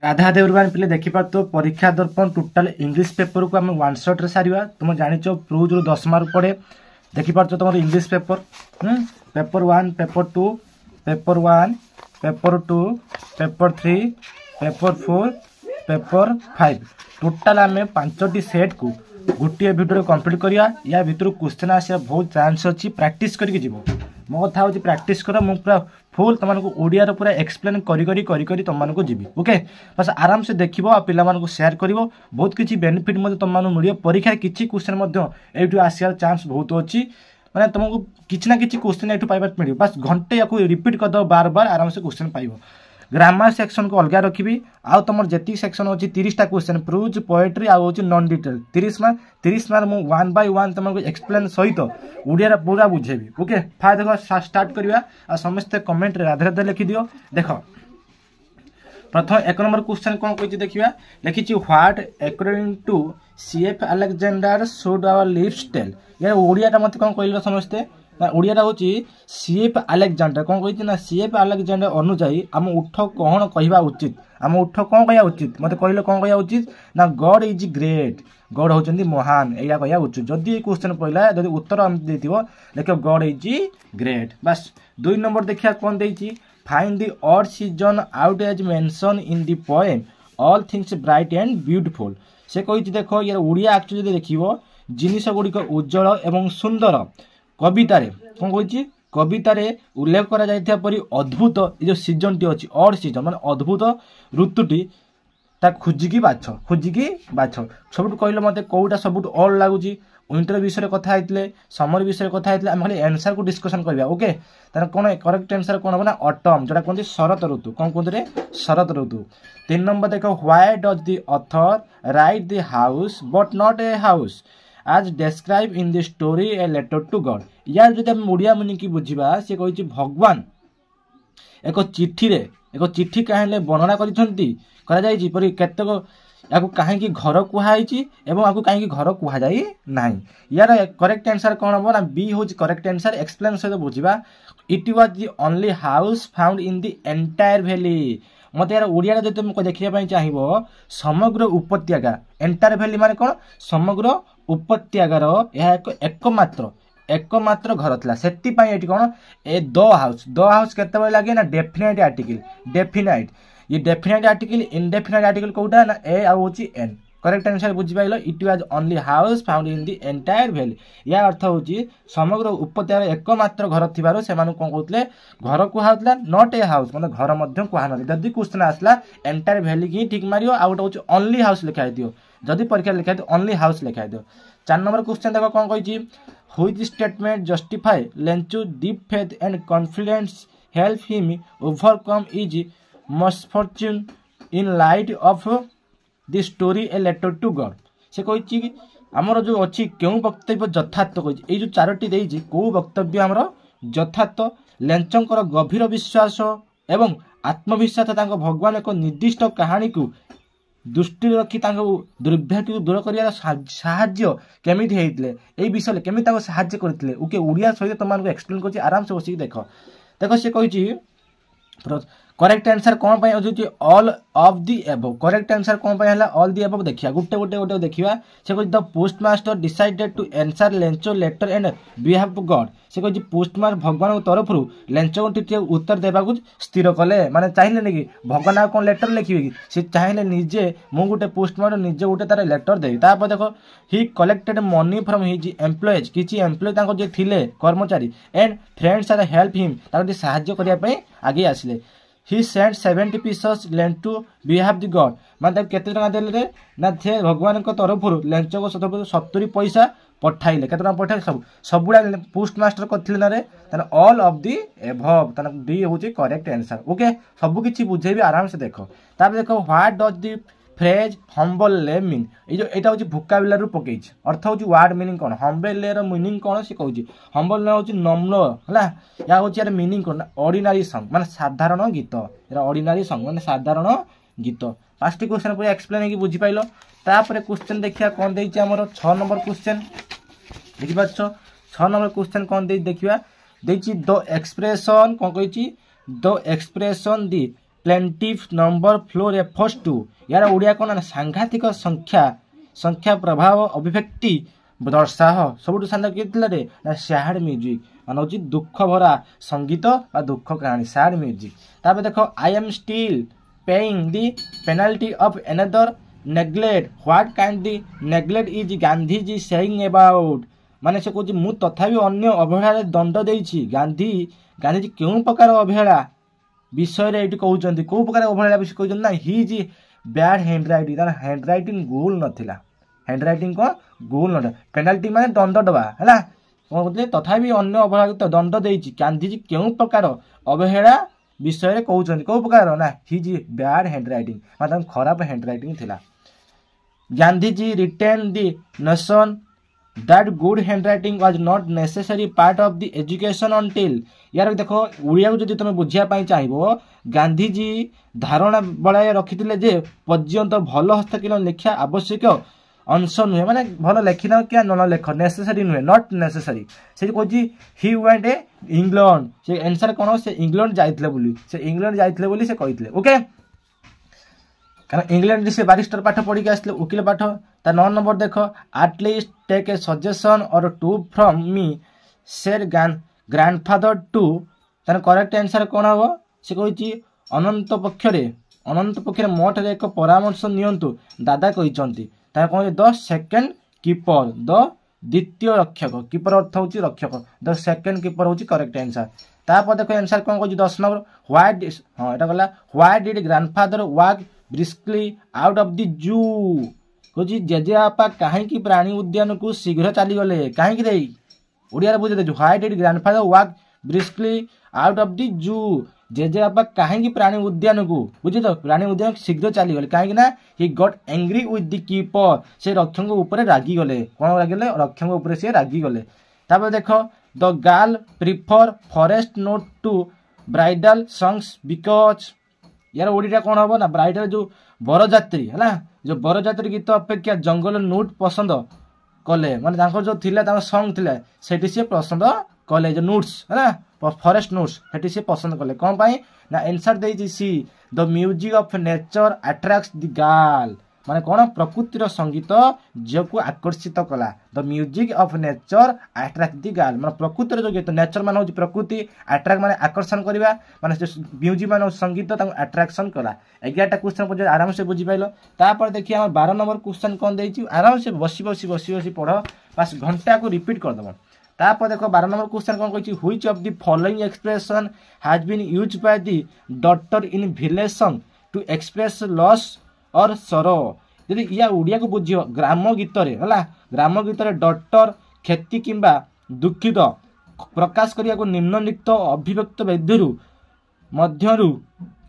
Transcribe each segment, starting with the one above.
राधा देवरबान पिले देखिपार तो परीक्षा दर्पण टोटाल इंग्लिश पेपर को आम वन शॉट रे सारिबा। तुम जानिच प्रूज रु 10 मार्क पड़े देखिपार तुम English paper paper 1 paper 2 paper 1 paper 2 paper 3 paper 4 paper 5 total आम 5टी सेट को गोटे भिडियो कंप्लीट करिया। या भितर क्वेश्चन आसिया बहुत चांस अच्छी प्रैक्टिस करके जीवो। मो कथा हूँ प्रैक्टिस कर मु पूरा फुल तुमको ओडिया पूरा एक्सप्लेन करी तुमको जीवी। ओके बस आराम से देख पिला शेयर कर बहुत किसी बेनिफिट तुम मिले। परीक्षा किसी क्वेश्चन ये आसार चांस बहुत अच्छी मैंने तुमको किसी ना कि क्वेश्चन ये पाइबार मिले। बस घंटे या रिपीट करदे बार बार आराम से क्वेश्चन पाइब। ग्रामर सेक्शन को अलग रखी आउ तुम जी सेक्शन अच्छी 30टा क्वेश्चन प्रूज पोएट्री आउ नॉन डिटेल 30 मार्क मु 1 बाय 1 तुमको एक्सप्लेन सहित ओडिया पूरा बुझेबी। ओके फाय देखो स्टार्ट करवा समस्ते कमेंट रे राधे राधे लिखि दियो। देख प्रथम 1 नंबर क्वेश्चन कौन कही देखिए लिखी what according to CF Alexander should our lifestyle. या ओडिया मत कौन कहल समस्ते ओडिया हूँ सीएफ अलेक्जेंडर कौन कही ना सीएफ अलेक्जेंडर अनुजाई आम उठ कौन कहवा उचित आम उठ कौन कहवा उचित मत कहले कौन कहवा उचित ना गॉड इज ग्रेट गॉड होचंदी महान या कहवा उचित। जदि ये क्वेश्चन पहला जदि उत्तर आम देथिबो देखो गॉड इज ग्रेट। बस 2 नंबर देखिया कौन देछि find the odd season out as mentioned in the poem all things bright and beautiful. से कही देखो यार ओडिया एक्चुअली देखिबो जिनिस गुड़िक उज्जवल एवं सुंदर कवितारे कौन कही कवितारे उल्लेख करा जाइथिया परि अद्भुत ये जो सीजन टी अच्छी ऑड सीजन माने अद्भुत ऋतुटी ता खोजिकी बाछ सब कहले मते कोटा सब ऑड लागुची विंटर विषय कथा होते समर विषय कथा होते आम खाली आंसर को डिस्कसन करवा। ओके तार कौन करेक्ट आंसर कौन हम ना ऑटम जोटा कहते शरत ऋतु कौन कहते शरत ऋतु। 3 नंबर देखो why does the author write the house but not a house as describe in the story a letter to God. यार जो हम ओडिया मुनि की बुझा सी कही भगवान एक चिट्ठी कहीं वर्णना कर केतक या कहीं घर कहुई और कहीं घर कहुई ना। यार करेक्ट आंसर कौन हम ना बी हूँ करेक्ट आंसर एक्सप्लेन सहित बुझा it was the only house found in the entire valley. मत यार ओडिया जो तुम देखा चाहिए समग्र उपत्यका एंटायर वैली माने कौन समग्र उपत्यकार एकमात्र घर था से कौन ए द हाउस केते लगे ना डेफिनेट आर्टिकल डेफिनेट ये डेफिनेट आर्टिकल इनडेफिनेट आर्टिकल कौटा ना ए आउ एन करेक्ट आंसर बुझिपाइल it was only house found in the entire valley. या अर्थ हूँ समग्र उपत्यकार एकमात्र घर थिबारो से कौन कहते घर कहुला नॉट ए हाउस मतलब घर मध्य कहना। जदि क्वेश्चन आसला एंटायर वैली की ठीक मारियो आउ गोटे हूँ ओनली हाउस लिखाई दियो जदि परीक्षा लिखाई दियो ओनली हाउस लिखाई दियो। 4 नंबर क्वेश्चन देखो कौन कही which statement justify Lencho deep faith and confidence help him overcome his misfortune in light of the story a letter to God. से कही आमर जो अच्छी क्यों वक्तव्य यथार्थ कही ये 4टी देजी कौ वक्तव्य आमर यथार्थ लेंचर गभीर विश्वास एवं आत्मविश्वास भगवान एक निर्दिष्ट कहानी को दृष्टि रखी दुर्भाग्य को दूर कर साहाଯ୍य केमी होते ये विषय केमी साहाଯ୍य करते ओके ओडिया सहित तुमको एक्सप्लेन कर आराम से बसिक देख देख से कही करेक्ट आंसर कौन all of the above correct answer कौन ऑल दी एबव देखिया गोटे गोटे गोटे देखिया से कही the postmaster decided to answer Lencho letter and behalf of God. से कही पोस्टमास्टर भगवान तरफ लेंचो उत्तर देवा स्थिर कले माने चाहिए नहीं कि भगवान आ कौन लेटर लिखे कि से चाहिए निजे मु गोटे पोस्टमास्टर निजे गोटे तार लेटर देवी। तापर देखो ही collected money from his employees किसी एम्प्लॉय जे थिले कर्मचारी and friends are help him साहाय्य करने आगे आसिले। He sent 70 pieces lent to behalf the God मतलब केते टका देले ना थे भगवान को तरफ लेंच को 70 पैसा पठाइले केते पठाइले सबुड़ा पोस्टमास्टर करथिले ना रे तने ऑल ऑफ दी एबव तने डी होची करेक्ट आंसर। ओके सब किछि बुझेबी आराम से देखो। तापर देखो what does the phrase humble mean ये जो एटा होची वोकाबुलरी पकेज अर्थ होची वर्ड मीनिंग कोन हम्बल रे मीनिंग कोन से कहूची हम्बल ना होची नम्र हला या होची यार मीनिंग कोन ऑर्डिनरी सॉन्ग माने साधारण गीत एरा ऑर्डिनरी सॉन्ग माने साधारण गीत। 5टी क्वेश्चन पूरा एक्सप्लेन है कि बुझी पाइलो। तापर क्वेश्चन देखिया कोन देइची हमर 6 नंबर क्वेश्चन देखि पाछो 6 नंबर क्वेश्चन कोन देइ देखिया देइची द एक्सप्रेशन कोन कहिची the expression the plaintive number flow refers to यार ओडिया कौन ना सांघातिक संख्या प्रभाव अभिव्यक्ति दर्शाह सब शानदार किए रे ना सैड म्यूजिक मान हूँ दुख भरा संगीत बा दुख कहानी सैड म्यूजिक तापर देख I am still paying the penalty of another neglect what kind the neglect is Gandhi ji saying about माने से कहूँ मु तथापि अन्य अवहेला दंड देइछि गांधीजी केउं प्रकार अवहेला विषय रे कहउचंती को प्रकार अवहेला विषय कहउचंती ना ही जी बैड हैंडराइटिंग तार हैंडराइटिंग गोल नथिला हैंडराइटिंग को गोल न पेनाल्टी माने दंड दबा हैला कहउतले तथापि अन्य अवहेला दंड देइछि गांधीजी केउं प्रकार अवहेला विषय रे कहउचंती को प्रकार ना ही जी बैड हैंडराइटिंग मतलब खराब हैंडराइटिंग थिला Gandhiji written the nation that good handwriting was not necessary part of the education until यार देखो ओडिया को जदि तुम बुझिया पाई चाहिबो गांधीजी धारणा बळाय रखिथिले जे पर्यंत भल हस्तलिखन लेखा आवश्यक अंश नुहे माने भल लेखिन क्या न लेख नेसेसरी नुहे नॉट नेसेसरी से कहजी ही वेंट ए इंग्लैंड से आंसर कोन से इंग्लैंड जाइथिले बोली से इंग्लैंड जाइथिले बोली से कहिथिले ओके कारण इंग्लैंड से बारिस्टर पाठ पढ़ी के आसले वकील पाठ ता 9 नंबर देखो at least take a suggestion or two from me said grandfather to तार करेक्ट आंसर कोन हो से कहिछि अनंत पक्षरे मोठ रे एक परामर्श नियंतु दादा कहिसंती तार कोन द सेकंड कीपर द द्वितीय रक्षक कीपर अर्थ होछि रक्षक द सेकंड कीपर होछि करेक्ट आंसर तापर देखो आंसर कोन कहिछि 10 नंबर व्हाई हां एटा गला why did grandfather walk briskly out of the zoo कहि जेजेबापा कहीं प्राणी उद्यान को शीघ्र चली गले कहीं रे ओडिया बुझे दे why did grandfather walk briskly out of the zoo जेजेबापा कहीं प्राणी उद्यान को बुझे तो प्राणी उद्यान शीघ्र चली गले कहीं ना he got angry with the keeper से रक्षक ऊपर रागी गले कौन रागिले रक्षक ऊपर से रागी गले तापर देखो the girl prefer forest not to bridal songs because यार ओडिया कौन हम ना ब्राइडल जो बरजात्री है जो बरजात्री गीत अपेक्षा जंगल नोट पसंद कले माने जो थिला सॉन्ग थिला सेठी से पसंद कले जो नोट्स है फॉरेस्ट नोट्स सेठी से पसंद कले कौन पाई ना आंसर देइछि C the music of nature attracts the girl माने कौन प्रकृतिर संगीत जो को आकर्षित कला the music of nature attract the girl माने प्रकृतिर जो गीत नेचर माने होची प्रकृति अट्रैक्ट माने आकर्षण करबा माने म्यूजिक माने संगीत ताको अट्रैक्शन कला 11टा क्वेश्चन पर आराम से बुझी पाइलो तापर देखिए हम 12 नंबर क्वेश्चन कोन देइची आराम से बसी पढ़ बस घंटा को रिपीट कर दबो तापर देखो 12 नंबर क्वेश्चन कोन कहिची which of the following expression has been used by the doctor in village song to express loss or sorrow यदि या ओडिया को बुझियो ग्राम गीत रे हला ग्राम गीत रे डॉक्टर क्षति किंबा दुखित प्रकाश करिया को निम्नलिखित अभिव्यक्त वैद्यरु मध्यरु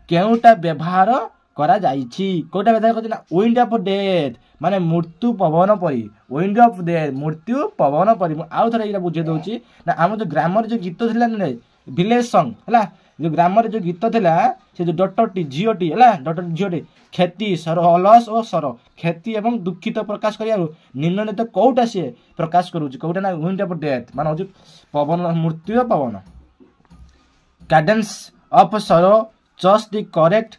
केउटा व्यवहार करा जाईछि कोटा व्यवहार करछि ना विंड ऑफ डेथ माने मृत्यु पवन परी विंड ऑफ डेथ मृत्यु पवन परी आउ थरा इरा बुझे दोछि ना हम जो ग्रामर जो गीत थिला ने विलेज सॉन्ग हला जो ग्रामर जो गीत थिला से जो डॉक्टर टी झियोटी हला डॉक्टर झियोटी क्षति सर अलस और सर क्षति एवं दुखित प्रकाश करिया निम्नलिखित कोटा से प्रकाश करूछि कोटा ना विंड ऑफ डेथ माने हो पवन मृत्यु पवन cadence of sorrow choose the correct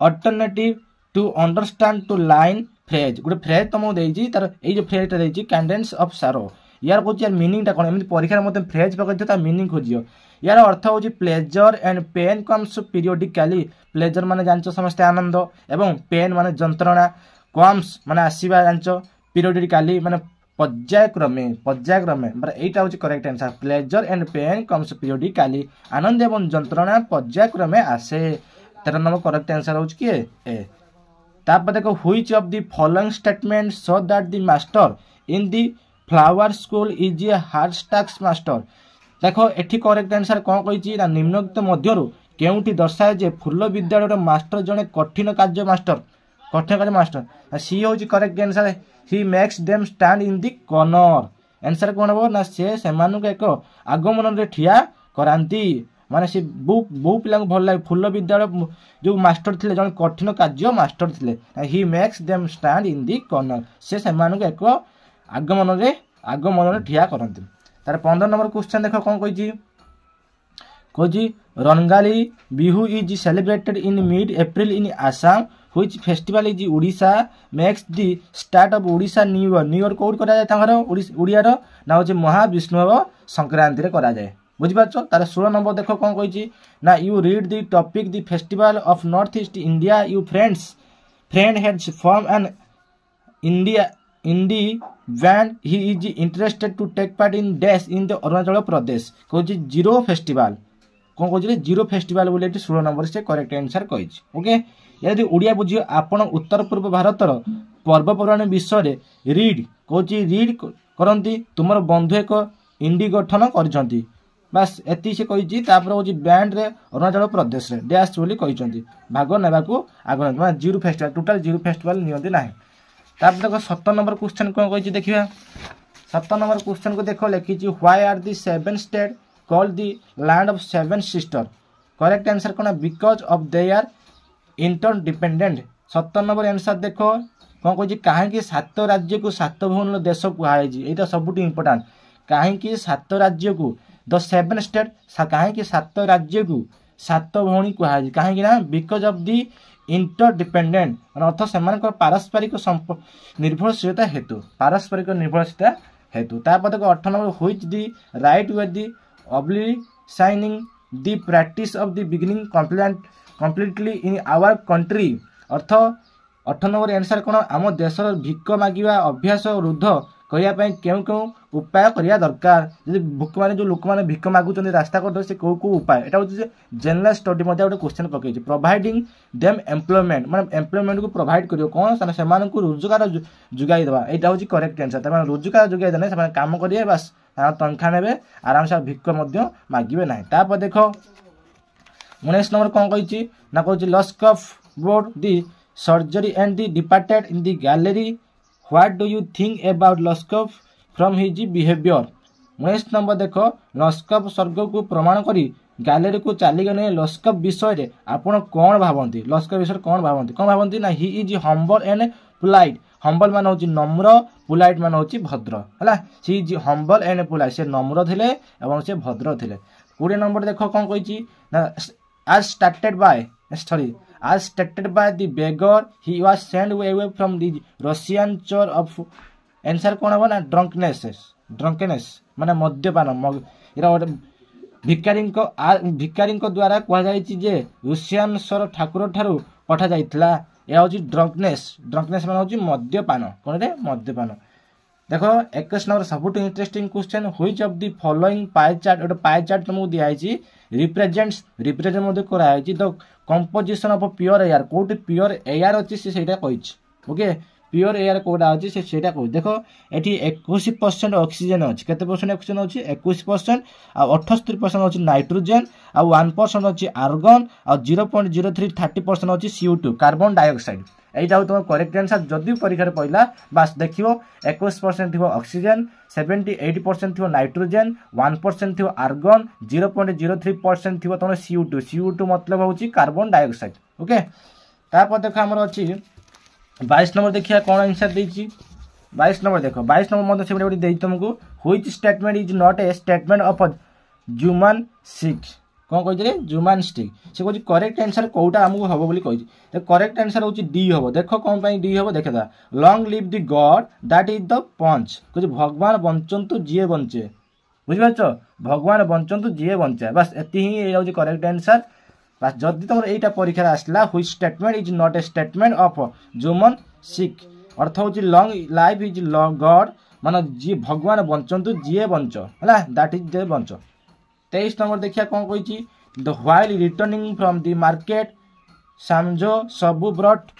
alternative to understand to line phrase गोटे फ्रेज तुमको देइछि तार ए जो फ्रेजटा देइछि कैडेंस ऑफ सरो यार को यार मीनिंग टा कोन एमि परीक्षा रे मते फ्रेज पकैथि ता मीनिंग खोजियो यार अर्थ होछि pleasure and pain comes periodically pleasure माने जानचो समस्त आनंद एवं पेन माने जंत्रणा कम्स माने आसीबा जानचो पीरियडिकली माने पर्यायक्रमे माने एटा होछि correct answer pleasure and pain comes periodically आनंद एवं जंत्रणा पर्यायक्रमे आसे 13 नंबर करेक्ट आंसर होछि कि ए तापर देखो which of the following statement show that the master in the flower school is a hard task master देखो एठी करेक्ट आंसर कोन कहिछि ना निम्नलिखित मध्यरु केउठी दर्शाए जे फूल विद्यालय मास्टर जने कठिन कार्य मास्टर सी होछि correct answer he makes them stand in the corner answer कोन हो ना से मानु के एक आगमन रे ठिया करांती माने से बहु पिला को भल लागे फूल विद्यालय जो मास्टर थिले जने कठिन कार्य मास्टर थिले ही makes them stand in the corner से मानु के एक आगमन रे ठिया करंती तार 15 नंबर क्वेश्चन देखो कोन कहिछि कौची Rongali Bihu is celebrated in mid April in Assam which festival is Odisha makes the start of Odisha new year कोड करा जाय तांगर ओडियार ना होची महाविष्णुव संक्रांति रे करा जाय बुझि पाछो तार 16 नंबर देखो कोन कहिची ना you read the topic the festival of north east India you friend has form an India indie band he is interested to take part in dash in the Arunachal Pradesh कहिची जीरो फेस्टिवल कौन कहे जीरो फेस्टिवल बोले 16 number से correct answer कही okay यदि ओडिया बुझियो आपण उत्तर पूर्व भारतर पर्वपर्वाणी विषय रीड कौच रीड करती तुम बंधु एक इंडी गठन कर बास एति से कही हूँ बैंड रे अरुणाचल प्रदेश रे डैश बोली कही भाग नेबाकू आगे Ziro festival total Ziro festival नियंती ना देखो 17 नंबर क्वेश्चन कौन कही देखिए 17 नंबर क्वेश्चन को देखो लिखी why are the 7 state called the land of 7 sister correct answer कौन because of they are interdependent 17 number answer देखो कौन कही कहीं 7 राज्य को 7 भवन देश कहुई यहाँ सब इंपोर्टाट कहीं 7 राज्य को द 7 स्टेट कहीं 7 राज्य को 7 भौणी कहुई कहीं बिकज ऑफ दी इंटरडिपेंडेंट अर्थ से पारस्परिक निर्भरशीलता हेतु पारस्परिक निर्भरशीलता हेतु तापर देखो 18 number which the right way the obliterating the practice of the beginning completely in our country earth 18 number answer कौन आम देशर भिक मागिबा अभ्यास रुद्ध करने क्यों क्यों उपाय करिया दरकार जदि भुक माने जो लोक माने भिक मागुचंदी रास्ता कट से को उपाय एटा होची जनरल स्टडी मध्ये गोटे क्वेश्चन पकई प्रोवाइडिंग देम एम्प्लॉयमेंट माने एम्प्लॉयमेंट को प्रोवाइड करियो कोन से को रोजगार जुगाई देबा एटा होची करेक्ट आंसर त रोजगार जुगाई देने से काम करिए बस तनखा ने आराम से भिक मागे ना तापर देख 19 नंबर कौन कही ना कह Lushkoff board the surgery and the departed in the gallery what do you think about Lushkoff from his behaviour 19 number देख लस्कफ स्वर्ग को प्रमाण करी गैलेरी को चलीगले लस्कफ विषय आपड़ कौन भावती लस्कफ विषय कौन भावती ना he is humble and polite humble मान हूँ नम्र पोलाइट मान हूँ भद्र है सी इज हम्बल एंड पोलाइट से नम्र थे से भद्र थे 20 नंबर देख कौन कही आज started by the beggar he was send away from the Russian चोर ऑफ आंसर कौन हम ना ड्रंकनेस माने मद्यपान गोटे भिकारी द्वारा कहुई रुषियन स्वर ठाकुर ठारू पठा जाइथिला यह हूँ ड्रंकनेस मान हूँ मद्यपान कौन रे मद्यपान देखो 21 नंबर सब interesting question which of the following pie chart गोटे पाई चार्ट तुमको दिखाई रिप्रेजेंट कराई the composition of pure air कोटी प्योर एयर अच्छी से कही ओके प्योर एयर कोटा अच्छी से कह देख ये 21% ऑक्सीजन अच्छी केते परसेंट ऑक्सीजन अच्छी 21% आ 78% अच्छी नाइट्रोजन आ 1% अच्छी आर्गन आ 0.03 30% अच्छी CO2 कार्बन डाइऑक्साइड यहीटा हूँ तुम करेक्ट आंसर जदि परीक्षा पड़ा बास देखो 21% थी ऑक्सीजन 78% थी नाइट्रोजन 1% थी आर्गन 0.03% थी तुम CO2 मतलब हूँ कार्बन डाइऑक्साइड ओके तापर देख आमर अच्छी 22 नंबर देखिए कौन आंसर देती 22 नंबर देख 22 नंबर मतलब से गोटे तुमको which statement is not a statement of human sick कौन कही ह्यूमन स्टिक से कह करेक्ट आंसर कौटा आमको हम बोली कही करेक्ट आंसर हूँ डी हम देख कौन डी हम देख long live the God that is the punch कह भगवान बंचतु जी बंचे बुझिपार भगवान बंचतु जी बंचा बस एति ही हूँ करेक्ट आंसर बस जदि तुम यहाँ परीक्षा आसला which statement is not a statement of human sick अर्थ हूँ लॉन्ग लाइफ इज गॉड मान जी भगवान बंचतु जी बंच है दैट इज जे बंच 23 नंबर देखिए कौन कही the while returning from the market सामझो सबू brought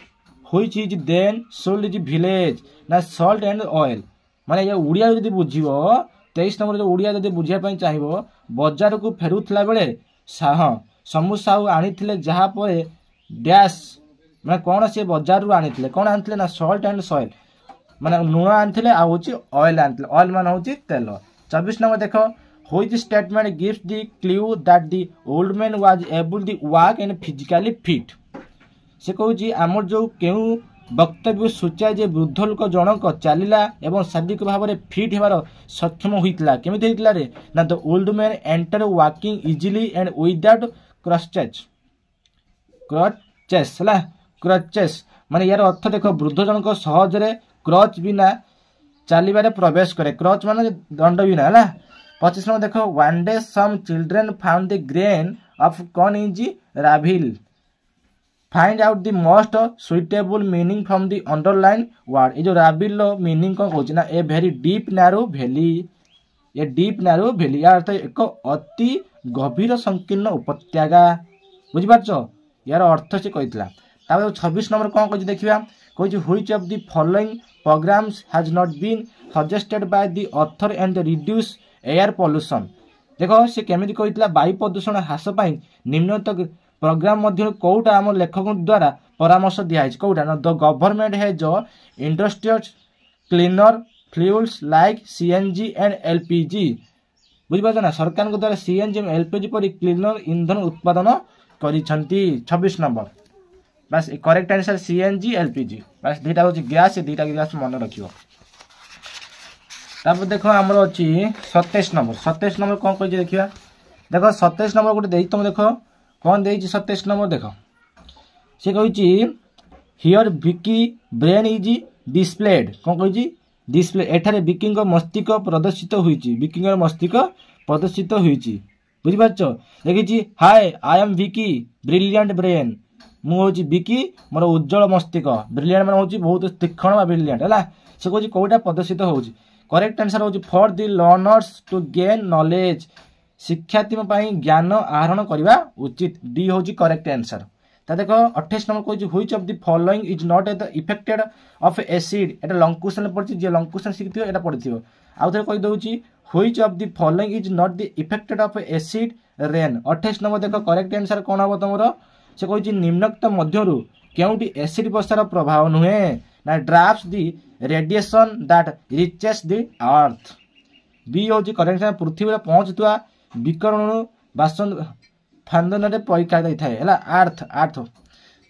which is then sold is village ना सॉल्ट एंड ऑयल माने ये उड़िया जदि बुझिबो 23 नंबर जो उड़िया जदि बुझिया चाहिए बजार को फेरुला बेले हाँ समू साहू आनी जहाँ पर डैश मैं कौन से बजार आनी कौन आनी ना सॉल्ट एंड सॉइल माने लुण आनी ऑयल आनी ऑयल मान हूँ तेल 24 नंबर देख which statement gives the clue that the old man was able to walk and physically fit से कहूँ आमर जो क्यों वक्तव्य सूचाए जे वृद्ध लोक जनक चलला एवं शारीरिक भाव में फिट होवार सक्षम होता केमी होता रे ना the old man enter walking easily and without crutches है क्रचेस माने यार अर्थ देख वृद्ध जनक सहजरे क्रच बिना चलवे प्रवेश करे क्रच माने दंड बिना है 25 नंबर देख one day some children found the grain of corn is ravine find out the most suitable meaning from the underline word ये जो राबिल मीनिंग कौन कहूँ ना a very deep narrow valley a deep narrow valley यार अर्थ एक अति गभीर संकीर्ण उपत्यका बुझिपारछ यार अर्थ से कही 26 नंबर कौन कह देखा कही which of the following programs has not been suggested by the author and reduce air pollution देखो से केमिति कही वायु प्रदूषण ह्रास पाई निम्नलिखित प्रोग्राम मध्य कौटा आम लेखक द्वारा परामर्श दिखाई कौटा ना the government has industrial cleaner fuels like CNG and LPG बुझिपार ना सरकार द्वारा सीएनजी और एलपीजी पर क्लीनर ईंधन उत्पादन कर 26 नंबर बस करेक्ट आंसर सीएनजी एलपीजी बस दुईटा हूँ गैस दुईटा गैस मन रखियो तापर देखो आमर अच्छी 27 नंबर कौन कही देखिए देखो 27 नंबर गोटे तुम देखो कौन दे 27 नंबर देख सी कही here Vicky brain is displayed कौन कही डिस्प्ले एठारे विकी मस्तिष्क प्रदर्शित होती विकी मस्तिष्क प्रदर्शित होती बुझिपार देखी hi I am Vicky brilliant brain मुझे विकी मोर उज्जवल मस्तिष्क ब्रिलियंट मान हूँ बहुत तीक्षण ब्रिलियंट है से कौन कौटा प्रदर्शित होती करेक्ट आंसर हूँ for the learners to gain knowledge शिक्षार्थी ज्ञान आहरण करने उचित डी हूँ करेक्ट आंसर ता देखो 28 नंबर कह which of the following is not at the effected of acid Etah long question पड़ी जे लॉन्ग क्वेश्चन शिखि एटा पड़ी आउ थे कही दउची which of the following is not the effected of acid rain 28 number देखो करेक्ट आंसर कौन हम तुम से कही निम्नलिखित मध्यरु केउटी एसिड वर्षार प्रभाव नुहे ना ड्राफ्ट the radiation that reaches the earth be हूँ करेक्ट आंसर पृथ्वी पहुंचुवा विकरण बासन फांदन परीक्षा देता है अर्थ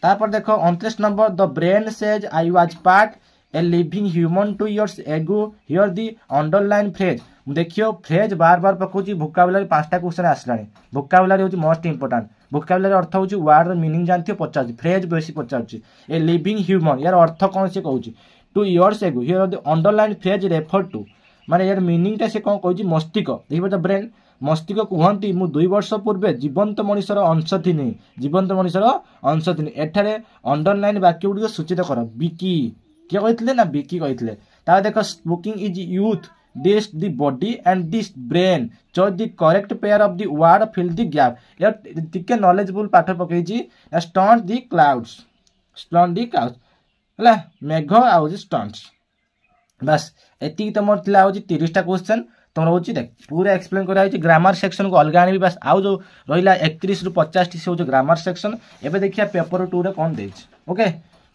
तापर देखो 29 number the brain says I was part a living human 2 years ago here the underline phrase देखियो फ्रेज बार बार पकाउची वोकाबुलरी 5टा क्वेश्चन आसला वोकाबुलरी होची मोस्ट इंपोर्टेंट वोकाबुलरी अर्थ होची वर्ड रो मीनिंग जानथियो पचार फ्रेज बेसी पचार ए लिविंग ह्यूमन यार अर्थ कौन से कहूची 2 years ago here the underline phrase refer to माने यार मीनिंग टा से कौन कहूची मस्तिष्क देखिबो तो ब्रेन मस्तिष्क कहती मु 2 वर्ष पूर्वे जीवंत मनीषर अंश थिनी जीवंत मनीषर अंश थिनी एठारे अंडरलाइन वाक्य गुड़िक सूचित कर विकी किए कहते ना विकी कहते देख smoking is youth this the body and this brain choice the correct pair of the word fill the gap यार टिके नॉलेजफुल पाठ पकई स्टंट द क्लाउड्स है मेघ आउ स्टंट्स बस एति तुम 30टा क्वेश्चन तुम रोचे देख पूरा एक्सप्लेन कराई ग्रामर सेक्शन को अलग आनी बस आउ जो रहा 31 रु 50 टी से ग्रामर सेक्शन एवं देखिए पेपर 2 रे कौन दे ओके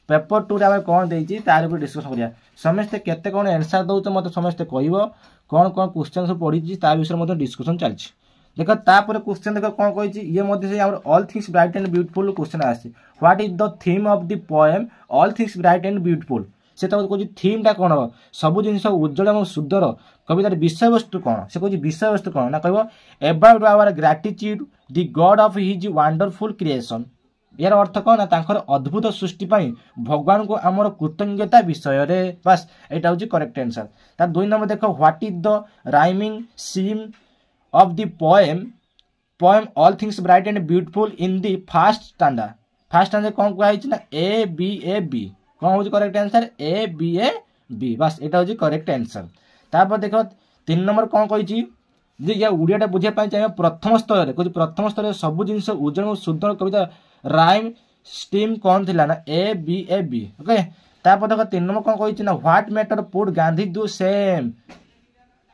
पेपर 2 रे कौन दे तार ऊपर डिस्कसन करिया समस्ते केते कौन आंसर दउछ मते समस्ते कहबो कौन कौन क्वेश्चन सब पड़ी ता विषय में डिस्कसन चलछि देखो तापर क्वेश्चन देखो कौन कहि ये मध्य से हमर all things bright and beautiful question आसी what is the theme of the poem all things bright and beautiful से कह थीम टा कौन हम सब जिन उज्जवल और सुंदर कवितार विषय वस्तु कौन से कह विषय वस्तु कौन ना कह about our gratitude the God of his wonderful creation यार अर्थ कौन ना तांकर अद्भुत सृष्टि भगवान को आमर कृतज्ञता विषय रे बस यहाँ हूँ करेक्ट आंसर तार 2 नंबर देख what is the rhyming scheme of the poem all things bright and beautiful in the first कौन कहुई ना ए बी कौन हूँ करेक्ट आंसर ए बी बस यहाँ हूँ करेक्ट आंसर तापर देख 3 नंबर कौन कही या ओडिया बुझापी चाहिए प्रथम स्तर में कह प्रथम स्तर में सब जिन उज्जवल और सुंदर कविता राइम स्टीम कौन थी ना ए बी ओके तापर देख 3 नंबर कौन कही ना what matter put Gandhi do same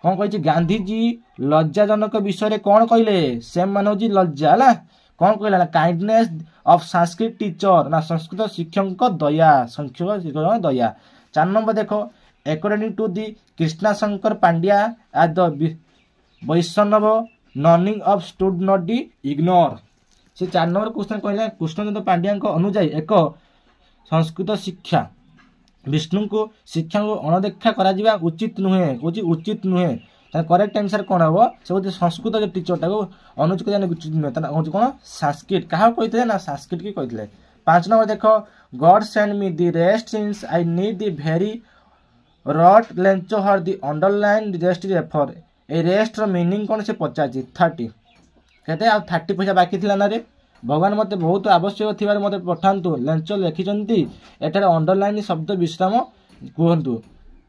कौन कही गांधी जी लज्जाजनक विषय कौन कहले सेम मान हूँ लज्जा है कौन कहला ना काइंडनेस ऑफ संस्कृत टीचर ना संस्कृत शिक्षक दया संस्कृत शिक्षक दया 4 नंबर देखो according to the Krishna Shankar Pandya at the Vaishnav learning of should not be ignore से 4 नंबर क्वेश्चन कहला कृष्णचंद्र पांड्या अनुजाई एक संस्कृत शिक्षा विष्णु को शिक्षा को अणदेखा करा उचित नुहे कौन उचित नुहे करेक्ट आंसर कौन हम से कौन संस्कृत जो टीचरटा को अनुज को उचित नुहे कौन कौन संस्कृत क्या कहते ना संस्कृत की कहते 5 नंबर देख God send me the rest since I need the very rut Lencho here the underline rest refer a rest meaning कौन से पचार 30 कहते 30 पैसा बाकी थी ना रे भगवान मत बहुत आवश्यक थी मत पठातु लेंच लिखिं एठार अंडरलाइन शब्द विश्राम कहतु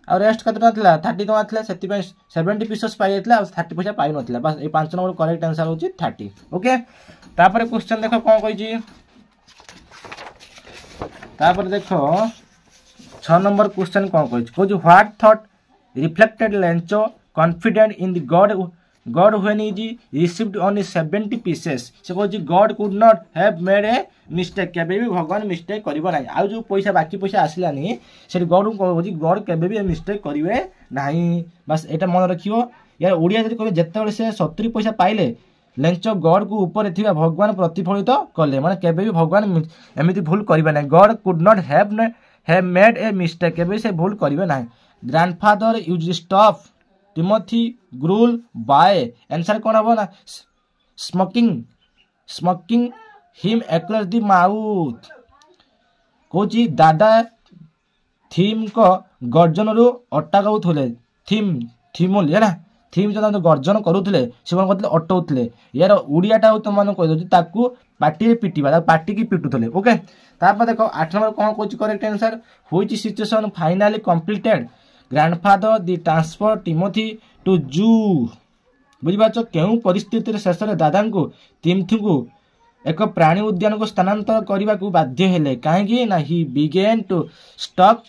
आ रेस्ट कत 30 टका था से 70 पीसेस पाई 30 पैसा पाई ना बस ये 5 नंबर करेक्ट आंसर हूँ 30 ओके तापर क्वेश्चन देख कौन कही देख 6 नंबर क्वेश्चन कौन कही what thought reflected Lencho confident in the God when is received only 70 pieces से कह God could not have made a mistake केबे भी भगवान मिस्टेक करिवो नाही आ जो पैसा बाकी पैसा आसिलानी से गॉड को गॉड केबे भी मिस्टेक करिवे नाही बस एटा मन रखियो यार ओडिया जति कहबे जेतेबेले से 70 पैसा पाइले लेंच गॉड को ऊपर थिबा भगवान प्रतिफलित कले माने केबे भी भगवान एमिति भूल करिवे नाही God could not have made a mistake केबे से भूल करिवे नाही ग्रैंडफादर यूज्ड स्टफ टिमोथी ग्रूल बाय आंसर कौन हम ना smoking him across the mouth कौची दादा थीम को गर्जन रु अटकाउले थीमुल है ना थीम जो गर्जन करुले से कौन करते अटौले यार ओडियाटा तुम मैंने कहीदे पार्टी पिटा पार्टी की पिटुले ओके तापर देख 8 नंबर कौन कौन correct answer which situation finally completed grandfather the transfer Timothy to zoo बुझीपार केउ परिस्थिति शेष में दादा को तिमथी को एक प्राणी उद्यान को स्थानांतर करने को बाध्य हेले कहीं ना he begin to stuck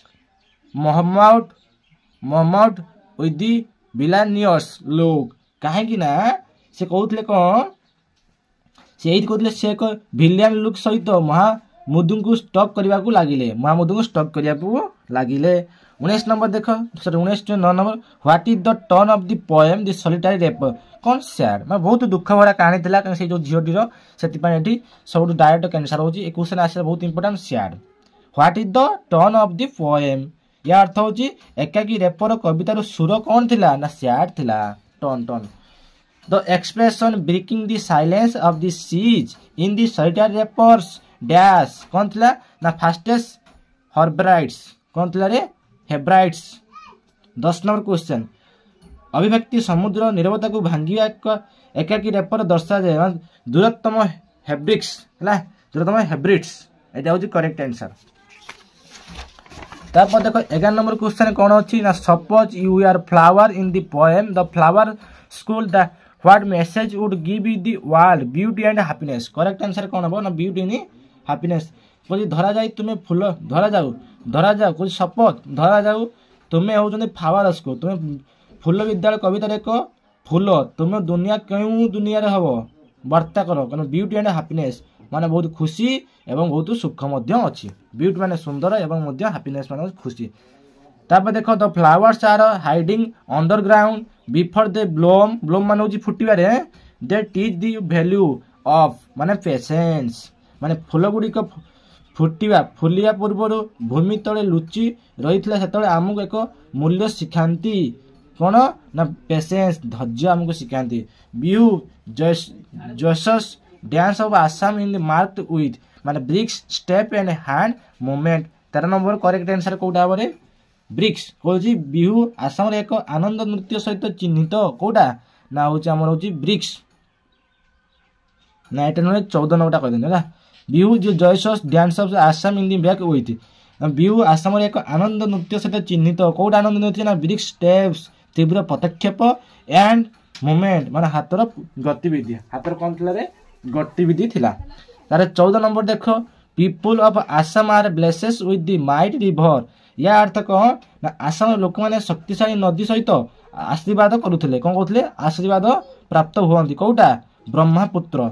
Mohammad with the villainous लोग कहीं ना से कहते कौन से कहते से एक विलियन लुक सहित महामुदु को स्टक करने को लगिले महामुदु को स्टक करने को लगिले 19 नंबर देख sorry 19 9 number what is the turn of the poem the solitary reaper कौन सैड मैं बहुत दुख भरा कहानी थिला से जो झीटीर से सब डायरेक्ट कैंसर हो क्वेश्चन आसे बहुत important sad what is the turn of the poem या अर्थ हूँ एकाकी रेपर कवितार सुर कौन थिला ना सैड थिला turn turn the expression breaking the silence of the seas in the solitary reapers dash कौन थिला ना फास्टेस्ट हर्ब्राइट्स कौन थिला रे हेब्राइट्स 10 नंबर क्वेश्चन अभिव्यक्ति समुद्र निरवता को भांगिया एकाकी रेपर दर्शा जाए दूरतम हेब्रिक्स है दूरतम हेब्रिट्स यहाँ हूँ करेक्ट आंसर तापर देख 11 नंबर क्वेश्चन कौन अच्छी ना suppose you are flower in the poem the flower school the what message would give you the world beauty and happiness correct answer कौन हम ना ब्यूटी इन हैप्पीनेस कौन धरा जाए तुम्हें फूल धरा जाऊ कुछ शपथ धरा जाऊ तुम्हें हूँ फ्लावर स्कूल तुम्हें फूल विद्यालय कवितार एक फूल तुम्हें दुनिया क्यों दुनिया रे हम वार्ता कर ब्यूटी एंड हैप्पीनेस माने बहुत खुशी एवं बहुत सुख अच्छी ब्यूटी माने सुंदर एवं हैप्पीनेस माने खुशी तापर देख the flowers are hiding underground before they bloom माने हूँ फुटवे they teach the value of माने पेशेंस माने फूल गुड़िक फुटिवा फुलिया पूर्वर भूमि तले लुचि रही से आमको एक मूल्य शिखाती कौन ना पेशेंस धैर्य आमको शिखाती Bihu joyous dance of Assam in marked with माने brisk step and hand movement 13 number correct answer कौटा हम ब्रिक्स कौन बिहू आसाम एक आनंद नृत्य सहित चिन्हित कौटा ना हूँ आम हूँ ब्रिक्स ना ये नुहे 14 नंबरटा कह बिहू जो joyous dance of Assam in the back with Bihu Assam एक आनंद नृत्य सहित चिन्हित कौटा आनंद नृत्य ना ब्रिक्स स्टेप्स तीव्र पदक्षेप एंड मूवमेंट माने हाथर गतिविधि हाथर कौन थी गतिविधि थिला तार 14 नंबर देख people of Assam are blesses with the might river या अर्थ कौन ना आसाम लोक मैंने शक्तिशाली नदी सहित आशीर्वाद करुले कौन कहते आशीर्वाद प्राप्त हुआ कौटा ब्रह्मपुत्र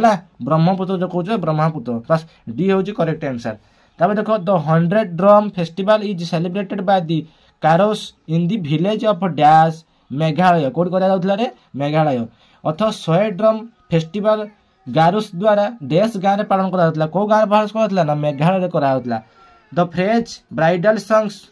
है ब्रह्मपुत्र जो कहे ब्रह्मपुत्र बस डी हूँ करेक्ट आंसर तापर देख the 100 drum festival is celebrated by the Garos in the village of dash Meghalaya कौट कर मेघालय अर्थ 100 ड्रम फेस्टिवल गारुस द्वारा डैश गाँव में पालन करा कौ गाँव पालन करा ना मेघालय करा द फ्रेज ब्राइडल सॉन्ग्स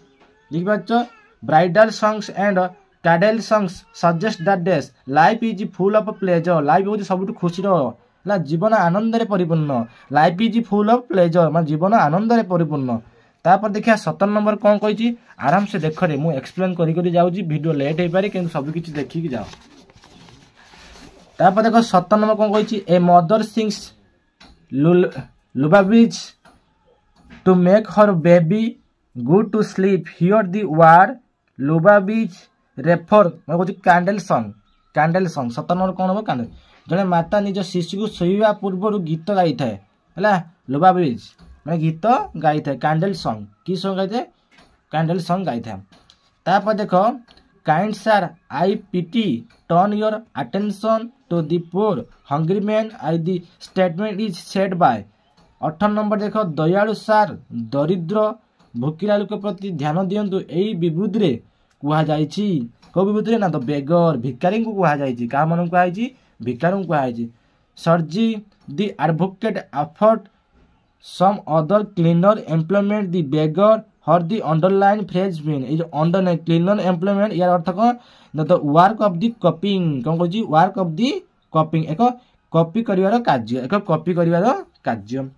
लिख पार्छ bridal songs and cattle songs suggest that days life is full of pleasure life हूँ सब खुशी है जीवन आनंद रे परिपूर्ण life is full of pleasure मैं जीवन आनंद रे परिपूर्ण तापर देखिए 17 नंबर कौन कही आराम से देख रे मुझे एक्सप्लेन करी जाऊँगी वीडियो लेट हो पारे कि सब किसी देखिकी जाओ तापर देख 17 नंबर कौन कही a mother sings lullabies to make her baby good to sleep here the word lullabies refer मैं कहूँ कैंडल सॉन्ग 17 नंबर कौन हम कैंडल जड़े माता निज शिशु को शोवा पूर्व गीत गाई थाए है लुलाबीज मैं गीत गाई थाए कैंडल सॉन्ग की सॉन्ग गाई थाए कैंडल सॉन्ग गाई थाए तापर देख kind sir I pity turn your attention to the poor hungry man I the statement is said by 18 number देख दयालु सार दरिद्र भूखिला लोक प्रति ध्यान दिंतु यही विबुद्ध कहुई कौ विबुद्ध ना द बेगर भिकारी को कहुई क्या मन कहुई भिकार कहुई Sergei the advocate effort some other cleaner employment the beggar here the underline phrase mean ये अंडरलाइन क्लीनर एम्प्लॉयमेंट यार अर्थ कौन the work of the copying कौन कहूँ वर्क ऑफ दी कॉपिंग एक कॉपी करिवार कार्य एक कॉपी करिवार कार्य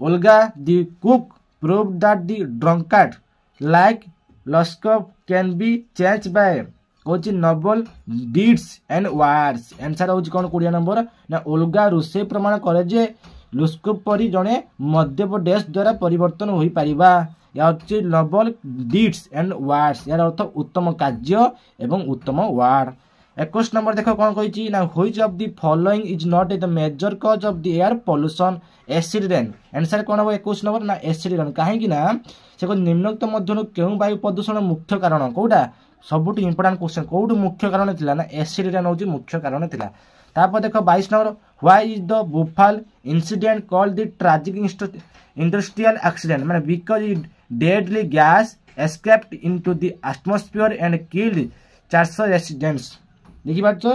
Olga the cook prove that the drunkard like Lushkoff can be change by कौच noble deeds and words answer हूँ कौन 20 नंबर ना ओल्गा रोसे प्रमाण करे जे लुस्कप परी जड़े मद्यप डैश द्वारा परिवर्तन हो पारिबा या हচ্ছে नोबल डीड्स एंड वार्ड्स यार अर्थ उत्तम कार्य एवं उत्तम वार्ड 21 नंबर देख कौन कही ना which of the following is not the major cause of the air pollution acid rain answer कौन हम 21 नंबर ना एसिड रेन कहीं ना से निम्नोक्त मध्य क्यों वायु प्रदूषण मुख्य कारण कौटा सबुठ इंपोर्टाट क्वेश्चन कौटू मुख्य कारण थिला ना एसिड रेन हूँ मुख्य कारण थिला तापर देख 22 number why is the Bhopal incident called the tragic industrial accident माने because it deadly gas escaped into the atmosphere and killed 400 residents देखि पाछ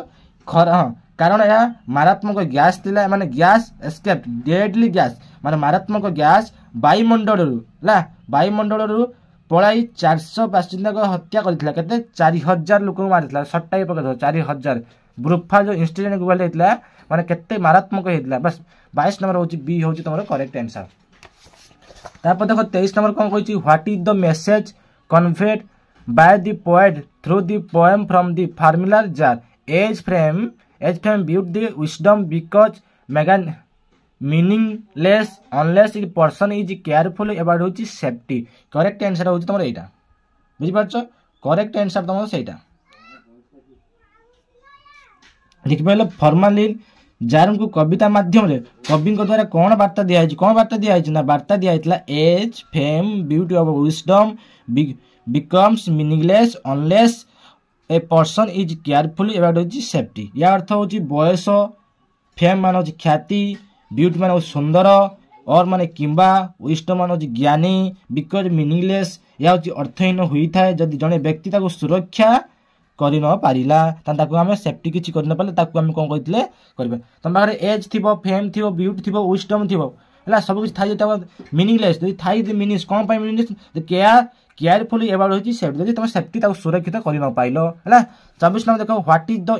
खर हां कारण या मारात्मक गैस थिला माने गैस एस्केप्ड डेडली गैस माने मारात्मक गैस वायुमंडल वायुमंडल पलाई 400 बासिंदा को हत्या करथिला केते 4000 लोक मारिथिला सट्टाई पकड़ 4000 ब्रुफा जो इंसिडेंट गल होता माने केते मारात्मक होता बस 22 नंबर हूँ बी हूँ तुम करेक्ट आंसर तापर देख 23 नंबर कौन कही what is the message conveyed by the poet through the poem from the formula jar as frame but the wisdom because मेगान meaningless unless it person is careful about हूँ safety correct answer हूँ तुम यहाँ बुझिपार correct answer तुम से लिखिपारे formalin jar को कविता माध्यम कवि द्वारा कौन वार्ता दिखाई ना वार्ता दिखाई as fame beauty of wisdom becomes meaningless unless a person is careful about safety या अर्थ हूँ बयस फेम मान हूँ ख्याति ब्यूटी मान सुंदर और माने किंबा विजडम मान हूँ ज्ञानी बिकज मीनिंगलेस या हूँ अर्थहीन होता है जदि जड़े व्यक्ति सुरक्षा करि न पारिला ताकू आम सेफ्टी किसी कर पारे ताकू आम कौन कहते करें तुम पाखे एज थी फेम थी ब्यूटी थी विजडम थी है सब किसी थाई मीनिंगलेस जब थाई मीनिंग कौन मीनिंगलेस केयरफुली अबाउट हूँ सेफ्टी जब तुम सेफ्टी सुरक्षित कर न पाइल है 24 नंबर देख what is the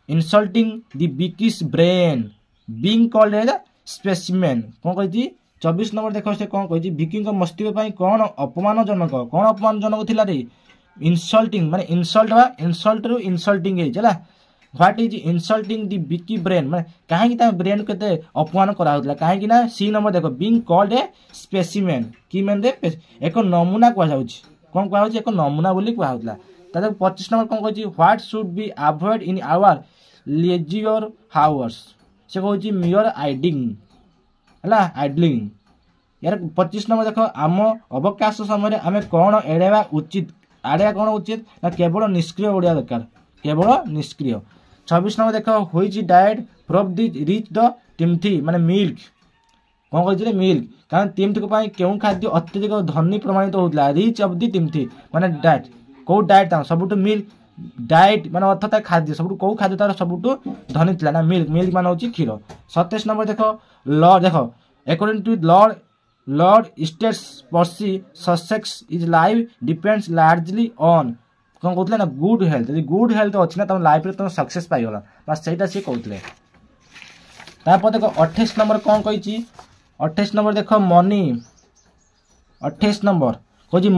insulting the बिकिस brain being called as specimen कौन कही 24 नंबर देख से कौन कही विकी मस्तिष्क कौन अपमानजनक थिला रे इनसल्टिंग माने इनसल्ट बा इनसल्ट रु इनसल्टिंग है व्हाट इज इनसल्टिंग दी बिकी ब्रेन माने कहीं ब्रेन के अपमान करा कहीं ना सी नंबर देख बीइंग कॉल्ड ए स्पेसिमेन कि मेन एक नमूना कहुँ कौन कहुँ एक नमूना बोली कहुला 25 नंबर कौन कही what should be avoid in our leisure hours से कहूँ मियर आइडिंग है आइडलिंग यार 25 नंबर देख आम अवकाश समय आम कौन एड़ेवा उचित आड़िया कौन उचित ना केवल निष्क्रिय ओडिया दरकार केवल निष्क्रिय 26 नंबर देख which diet from the rich the टिम्थी माने मिल्क कौन कही मिल्क कारण टिम्थी क्यों खाद्य अत्यधिक धनी प्रमाणित होता रिच ऑफ द टिम्थी माने डाइट कौ डाइट सबुठ मिल्क डाइट माने अर्थात खाद्य सब कौ खाद्य तार सबुठ धनी था ना मिल्क मिल्क मान हूँ क्षीर 27 नंबर देख लॉ देख according to law lord states Percy Sussex is life depends largely on कौन कहते ना गुड हेल्थ यदि गुड हेल्थ अच्छी ना तुम लाइफ तुम सक्सेस पाइगला बस सहीटा सी कहते तापर देख 28 नंबर कौन कही 28 नंबर देख मनी 28 नंबर कह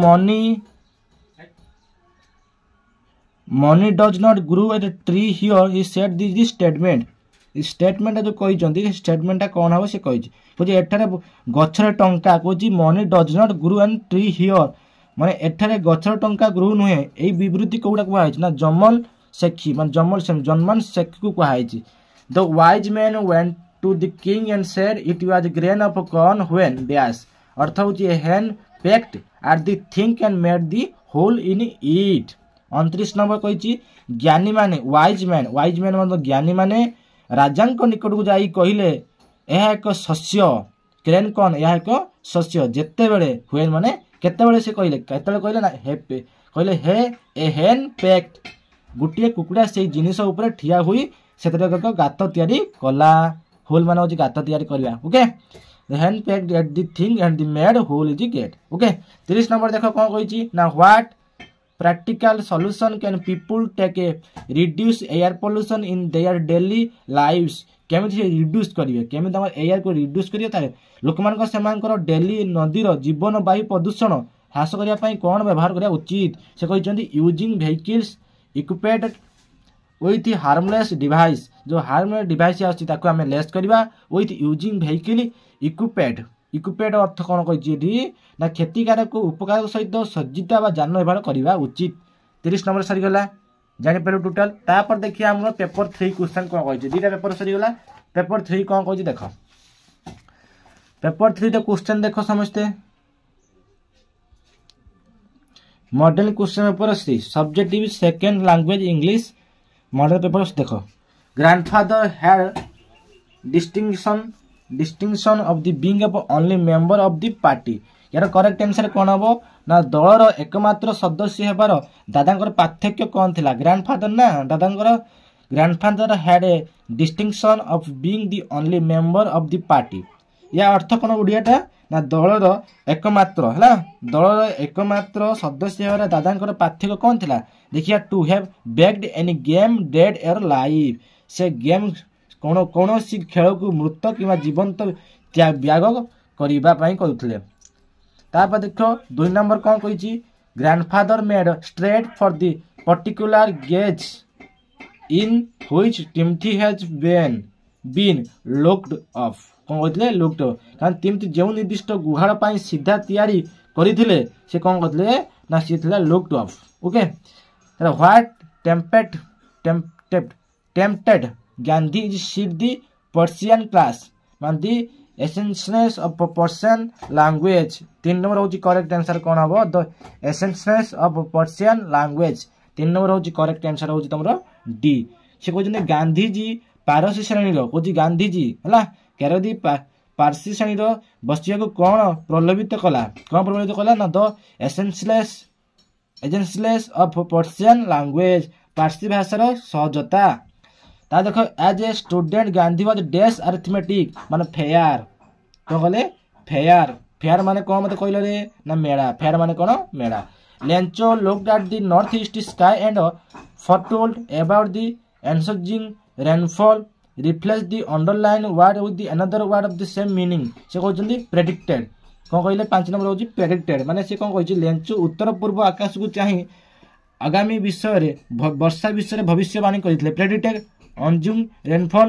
money does not grow at tree here he said this statement statement जो कही स्टेटमेंट कौन हम से कही एठारे गछर टंका कह money does not grow and tree here माने एठारे गछर टंका ग्रो नुहे यही विवृत्ति कौटा कहुई ना जमल सेखी मान जमल जन्मान सेखी को कहुई the wise man went to the king and said it was grain of corn when dash अर्थ हूँ hen pecked at the think and made the hole in it 29 number कही ज्ञानी माने वाइज मैन मतलब ज्ञानी माने राजा निकट को जाई कहले यह एक शस्य क्रेन कौन यह एक शस्य जेते बेले हुए माने केते से कहले केते कहले ना हे कहले हे ए हेन पेक्ड गोटे कुकुड़ा से जिनिस ऊपर ठिया हुई से गात तैयारी कला होल मान हूँ गात तैयारी करवा ओके हेन packed at the thing and the made hole is get okay 30 number देख कौन कही ना what practical solution can people take a reduce air pollution in their daily lives केमिति रिड्यूस करिवे केमिति हमर एयर को रिड्यूस करिवे तारे लोक मान को सेमानकर डेली नदीर जीवन वायु प्रदूषण ह्रास करिया पई कोन व्यवहार करिया उचित से कहिसंती using vehicles equipped with harmless device जो हार्मलेस डिवाइस आछि ताको हमें लेस करिवा विथ यूजिंग व्हीकल इक्विप्ड अर्थ कौन कही ना क्षतिकारक उपकार सहित सज्जित जान व्यवहार करवा उचित 30 नंबर सरीगला जापर टोटाल तापर देखिए आम पेपर 3 क्वेश्चन कौन कही दुटा पेपर सरीगला पेपर 3 कौन कही देख पेपर 3 क्वेश्चन देख समस्ते model question paper 3 subjective second language English model paper देख grandfather had distinction of the being of only member of the party यार करेक्ट आंसर कौन हम ना दलर एकमात्र सदस्य हेबार दादांकर पार्थक्य कौन थिला ग्रैंडफादर ना दादांकर grandfather had a distinction of being the only member of the party या अर्थ कौन ओडियाटा ना दलर एकमात्र है दलर एकमात्र सदस्य हेबार दादांकर पार्थक्य कौन थिला देखिया to have begged any game dead air life से गेम कौन सी खेल को मृत कि जीवंत व्याग करने कहते तापर देख 2 नंबर कौन कही grandfather made straight for the particular cage in which Timothy has been locked off कौन कहते लुक्ड ऑफ कारण टिम्थी जो निर्दिष्ट गुहाड़ पर सीधा तैयारी करते से कौन कहते ना सी locked off okay what tempted Gandhi is seat the Persian class मान the essentials of Persian language 3 number होची करेक्ट आंसर कौन हबो the essentials of Persian language 3 number होची करेक्ट आंसर होची तमरो डी से कहजने गांधी जी पारसी श्रेणी रो कहजी गांधी जी हला केरदी पारसी श्रेणी रो बसिया को कौन प्रलोभित कला ना the essentials of Persian language पारसी भाषार सहजता ता देखो as a student Gandhi was dash arithmetic माने फेयर तो कहले फेयर माने कौन मत कहले रे ना मेड़ा फेयर माने कौन Meda Lencho looked at the north east sky and foretold about the ensuing rainfall replace the underline word with the another word of the same meaning से कहते predicted कौन कहले 5 नंबर होची predicted माने से कौन कहिछि लेंचो उत्तर पूर्व आकाश को चाहि आगामी विषय रे वर्षा विषय भविष्यवाणी करथिले predicted अंजुम रेनफॉल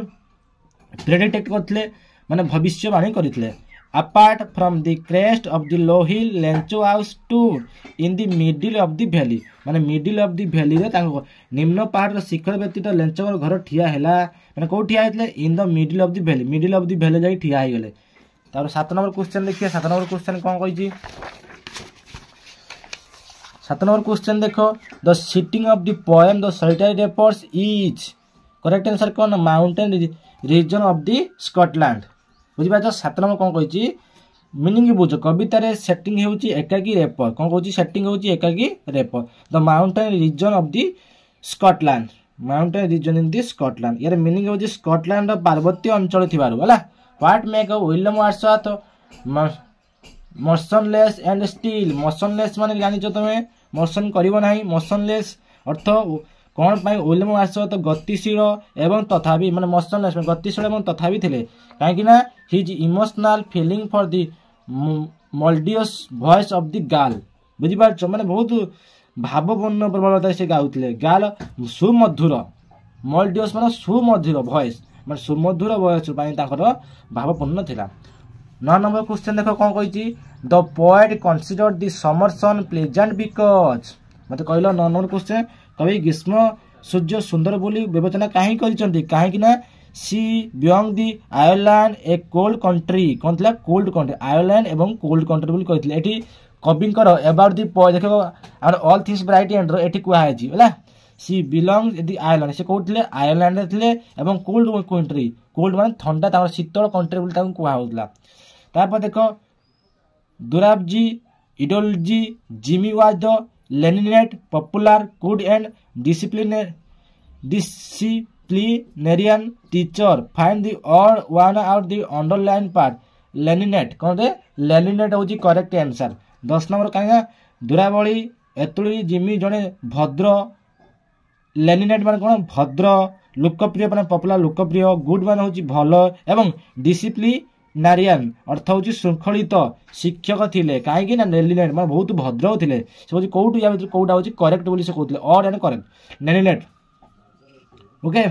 प्रेडिक्ट करथिले माने भविष्यवाणी करथिले apart from the crest of the low hill Lencho house to in the middle of the valley माने मिडिल ऑफ द वैली रे तांको निम्न पहाड़ रो शिखर व्यतीत लेंचो घर ठिया हैला माने को ठिया हैतले in the middle of the valley जाई ठिया है गेले तार 7 नंबर क्वेश्चन देखिए 7 नंबर क्वेश्चन कोन कहिछि 7 नंबर क्वेश्चन देखो the setting of the poem the solitary reapers is correct answer कौन mountain region of the Scotland बुझी पाछ 7 नंबर कौन कहिछि मीनिंग बुझ कविता रे सेटिंग हेउची एकाकी रेपर कौन कहिछि सेटिंग हेउची एकाकी reaper the mountain region of the Scotland mountain region in the Scotland यार मीनिंग हेउची स्कॉटलैंड पार्वत्य अंचल थिबारु हला what make a William Wordsworth motionless and still. Motionless माने जानिछ तमे मोशन करिवो नाही। मोशनलेस अर्थ कौन पाई विलियम वाटसन तो गतिशील एवं तथापि माने मोशनलेस गतिशील एवं तथापि थिले काहेकि ना his emotional feeling for the melodious voice of the girl. बुझी पारछ माने बहुत भावपूर्ण प्रबलता से गाउथिले। गाल सुमधुर मल्डियस माने सुमधुर वॉइस माने सुमधुर वॉइस पाई ताकर भावपूर्ण थिला। 9 नंबर क्वेश्चन देखो कौन कहिची the poet consider the summer sun pleasant because मते कहलो 9 नंबर क्वेश्चन कवि ग्रीष्म सूर्य सुंदर बोली विवेचना काहे करिसंती काहे कि ना सी बियॉन्ग दी आयरलैंड ए कोल्ड कंट्री कोन थला कोल्ड कंट्री आयरलैंड एवं कोल्ड कंट्री बोली कहितले। एठी कविंकर अबाउट दी पोएट देखो और ऑल थिंग्स ब्राइट एंड एठी कुआ है जी होला सी बिलोंग दी आयरलैंड से कहते आयरलैंड थे एवं कोल्ड कंट्री कोल्ड मान ठंडा तार शीतल कंट्री बोली ताकू कुआ होतला। तापर देखो Dorabji Edulji Gimi was the lenient popular good and disciplinarian teacher find the odd one out the underline part lenient कौन लेनिनेट होची करेक्ट आंसर। 10 नंबर कहीं दुराबली एतुली जिमी जने भद्र लेनिनेट मान कौन भद्र लोकप्रिय मान पॉपुलर लोकप्रिय गुड मान होची भलो एवं डिसिप्लिनारियन अर्थ होची श्रृंखलित शिक्षक थिले काहे ना लेनिनेट मान बहुत भद्र थिले से होची कोउटु या कोउटा होची करेक्ट बोली से कहतले ऑड एंड करेक्ट लेनिनेट ओके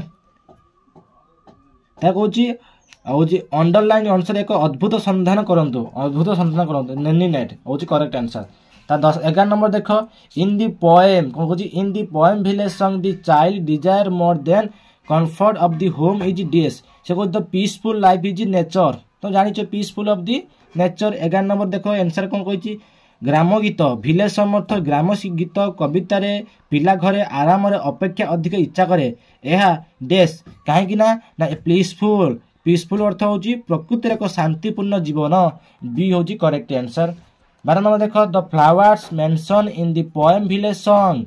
ता कहूची होची अंडरलाइन आंसर एक अद्भुत संधान करंतु लेनिनेट होची करेक्ट आंसर। ता 11 नंबर देखो इन दी पोएम कौन कहूची in the poem village song the child desire more than comfort of the home is dash से कहूची the peaceful life is nature तो जानिछ peaceful of the nature. 11 number देखो answer कौन कहूची ग्राम गीत विलेज सॉन्ग अर्थ ग्राम गीत कविता रे पिला घरे आराम रे अपेक्षा अधिक इच्छा करे एहा डेस काहे ना पीसफुल पीसफुल अर्थ होची प्रकृति एक शांतिपूर्ण जीवन बी होची करेक्ट आंसर। 12 नंबर देखो the flowers mention in the poem village song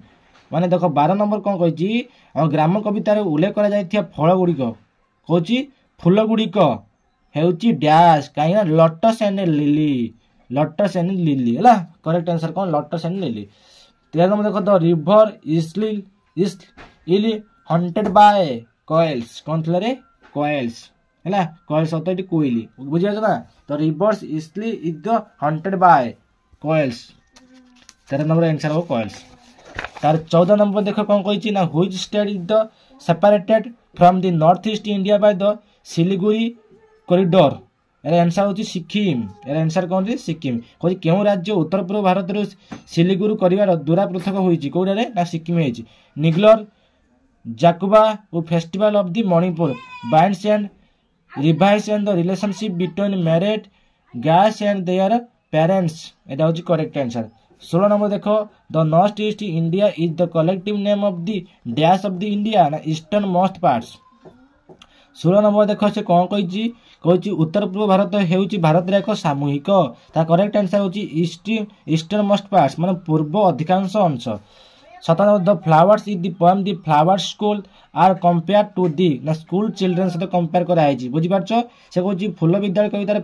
माने देखो 12 नंबर कौन कहिची ग्राम कविता रे उल्लेख करा जायथिया फल गुडी कहूची फूल गुडी हेउची डैश काहे ना लोटस एंड लिली हला करेक्ट आंसर कौन लोटस एंड लिली। 13 नंबर देखो the river is haunted by koels कौन थला रे कोएल्स हला कोएल्स होता है कोइली बुझि जाछ ना तो rivers easily is the haunted by koels 13 number answer हो कोएल्स। तार 14 नंबर देखो कौन कहिची ना which state is the separated from the north east India by the Siliguri corridor एरे आंसर होची सिक्किम एरे आंसर कौन रे सिक्किम कोइ केउ राज्य उत्तर पूर्व भारत रो सिलीगुड़ी करिवार दूरा पृथक होईची कोडा रे ना सिक्किम हेची। निग्लर जाकुबा ओ festival of the Manipur binds and revise and the relationship between married guys and their parents एटा होची करेक्ट आंसर। 16 नंबर देखो the north east India is the collective name of the dash of the India ना eastern most parts. 16 number देखो से कौन कहिची उत्तर पूर्व भारत हेउची भारत रे एक सामूहिक ता करेक्ट आंसर होची ईस्टर्न मोस्ट पार्ट्स माने पूर्व अधिकांश अंश। 17 number the flowers is the poem the flower school are compare to the ना स्कूल चिल्ड्रन से कंपेयर करा है बुझी पारछो से कहूची फूल विद्यालय कविता रे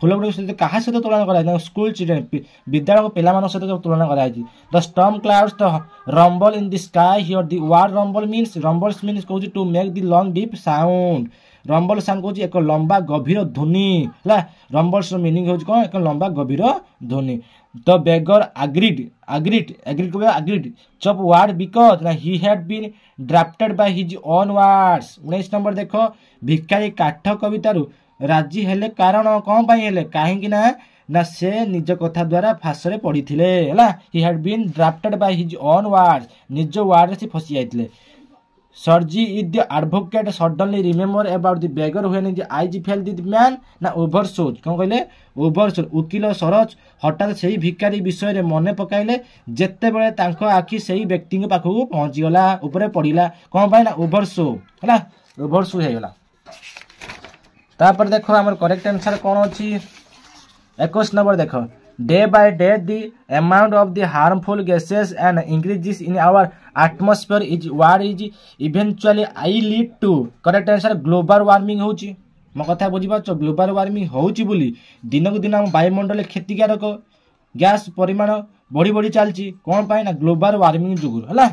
फूल गुडी से कहा से तुलना करा है स्कूल चिल्ड्रन विद्यालय को पिला मानक से तुलना करा है। The storm clouds the rumble in the sky here the word rumble means कहूची to make the long deep sound rumble sound कहूची एक लंबा गभीर ध्वनि हला रंबल्स रो मीनिंग होची कोन एक लंबा गभीर ध्वनि। द बेगर agreed चप वर्ड बिकॉज ना he had been drafted by his own words. 19 number देखो भिखारी काठ कवितारू राजी हेले कारण कौन पाई हेले काहेकि ना से निज कथा द्वारा फासरे पढ़िथिले हला he had been drafted by his own words निज वर्ड से फसी जाइथिले। सर्जी is the advocate suddenly remember about the beggar when the eyes fell the man ना ओवरशोज कौन कहले ओवरशोज वकील सरज हठात सेही भिखारी विषय रे मने पकाइले जेते बेले तांको आखि सेही व्यक्ति के पाखु पहुंची गला ऊपर पड़िला कौन पाई ना ओवरशो हला ओवरशो हे गला। तापर देखो हमर करेक्ट आंसर कौन अछि 21 नंबर देखो day by day the amount of the harmful gases and increases in our atmosphere is what is eventually I lead to correct answer global warming होची मो कथा बुझीपार ग्लोबल वार्मिंग होउची बोली दिन को दिन आम वायुमंडल क्षतिकारक गैस परिमाण बढ़ी बढ़ी चलती कौन पाए ना ग्लोबल वार्मिंग जुगुर है।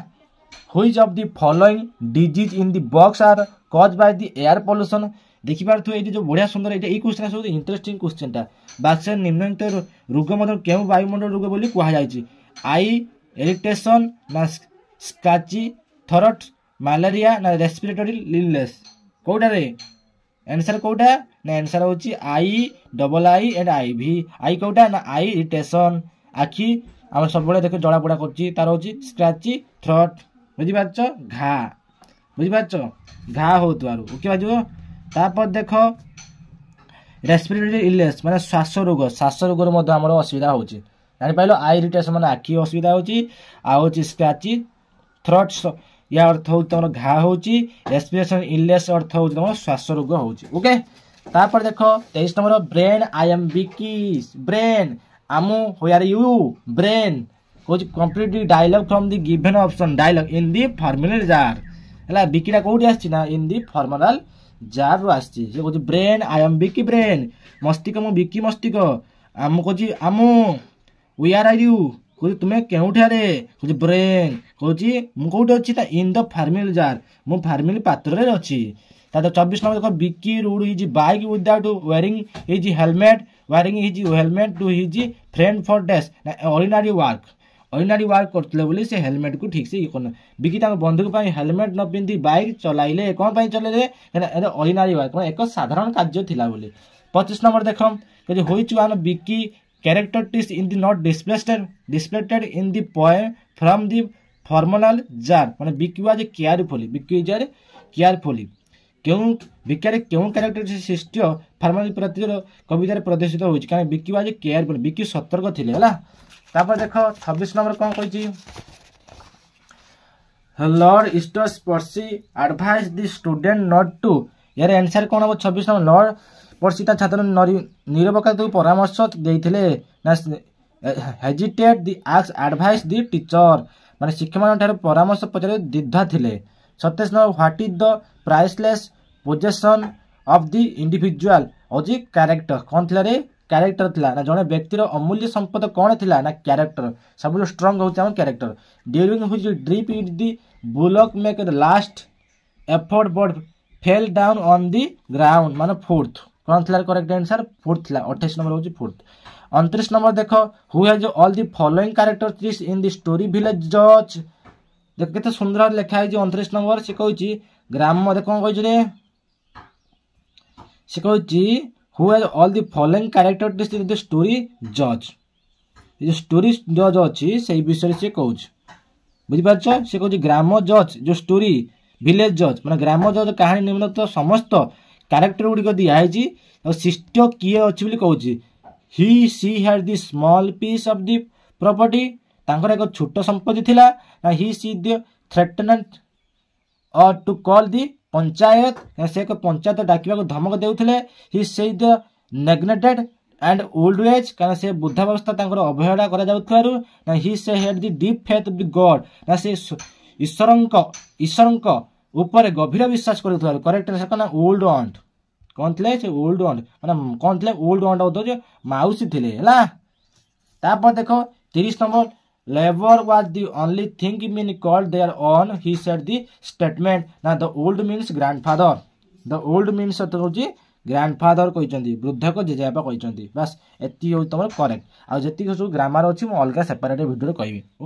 Which of the following disease in the box are cause by the air pollution देखिपार ये जो बढ़िया सुंदर ये क्वेश्चन सब इंटरेस्टिंग क्वेश्चन बाक्स निम्नलिखित रोग मध्य क्यों वायुमंडल रोग बोली कहुई आई इरिटेशन ना स्काची थरट malaria ना respiratory illness Kotare answer Kota ना आंसर होची I double I and I भी आई कोटा ना आई इरिटेशन आखि आम सब देख जड़ा पड़ा कर तार होची स्क्राची थ्रोट बुझीपारछ घा बुझीपारछ घा होतुआर ओके बाजू तापर देख रेस्पिरेटरी इलनेस माने श्वास रोग मध्य आमर असुविधा होची जानि पाइलो आई इरिटेशन माने आखि असुविधा होची आ होची स्क्राची थ्रोट या अर्थ हो तुम घा होची रेस्पिरेशन इलनेस अर्थ हो तुम श्वास रोग होची ओके। तापर देख 23 number Brian I am Biki Brian आमु where you Brian coach complete dialogue from the given option dialogue in the formula जार हला बिकीटा कोठी आछि ना इन द फॉर्मुलर जार रु आछि जे coach brain I am Biki brain मस्तिष्क मु बिकी मस्तिष्क आमु कोची आमु व्हेयर आर यू कोची तुमे केउठारे कोची ब्रेन कोची मु कोठी अछि ता इन द फॉर्मुलर जार मु फॉर्मुलर पात्र रे अछि ता 24 नंबर देखो Vicky rode his bike without wearing his helmet wearing his helmet to his friend for day's ordinary work करतले बोली से हेलमेट को ठीक से ये करना बिकी तांग बंधु को हेलमेट न पिंदी बाइक चलाइले कोन पई चलेले ऑर्डिनरी वर्क एक साधारण कार्य थिला बोली। 25 नंबर देखो कि होइच वन बिकी characteristics in the not displayed in the poem from the formal jar माने बिकी वाज केयरफुली क्यों बिकारे क्यों कैरेक्टरिस्टिक्स सृष्टि फॉर्मल प्रति कविता प्रदर्शित होछि कारण बिकी वाज केयरफुल बिकी सतर्क थिले हला। तापर देखो 26 नंबर कोन कहिछि Lord Eustace Percy advice the student not to यार आंसर कोन हो 26 नंबर लॉर्ड पर्सी छात्र निरवकात परामर्श देइथिले ना hesitate the ask advice the teacher माने शिक्षक मान परामर्श पचारे द्विधा थिले। 27 number what is the priceless possession of the individual ओजी कैरेक्टर कोन थिला रे कैरेक्टर थिला ना जने व्यक्तिर अमूल्य संपद कोन थिला ना कैरेक्टर सब जो स्ट्रांग होउछ हम character during which drip it the bullock make the last effort but fell down on the ground माने फोर्थ कौन थिला करेक्ट आंसर फोर्थ थिला 28 नंबर होची फोर्थ। 29 नंबर देखो who has all the following characteristics in the story village जज देख केते सुंदर लिखा है 29 नंबर से कहूची ग्राम मध्ये कोन कहूची रे से कहूची who has all the following characteristics in the story जज ये स्टोरी जज अछि सेही विषय से कहूची बुझि पाछो से कहूची ग्राम जज जो स्टोरी विलेज जज माने ग्राम जज कहानी निम्नलिखित समस्त कैरेक्टर गुडी को दिया है और शिष्ट किए अछि बोली कहूची ही सी had the small piece of the property तांकर एक छोट संपत्ति थिला ना ही सी द थ्रेटनेंट और टू कॉल द पंचायत से एक पंचायत डाकिबा को धमक देउथिले ही से the neglected and old age कारण से बुद्धावस्था तांकर अवहेला करा जाउथारु ना ही से had the deep faith of the God ना से ईश्वरंक ऊपर गभीर विश्वास करूथारु करेक्ट आंसर कोना ओल्ड ऑन्ट कोन थिले से ओल्ड ऑन्ट माने कोन थिले ओल्ड ऑन्ट होतो जे माउसी थिले हला। तापर देखो 30 number labour was the only thing mean called their own he said the statement ना the old means grandfather the old means होची ग्रैंडफादर कहिचंदी वृद्ध को जेजेबापा कहिचंदी बस एती हो तमर करेक्ट आ जेती सब ग्रामर अछि म अलगा सेपरेट वीडियो रे कहबी।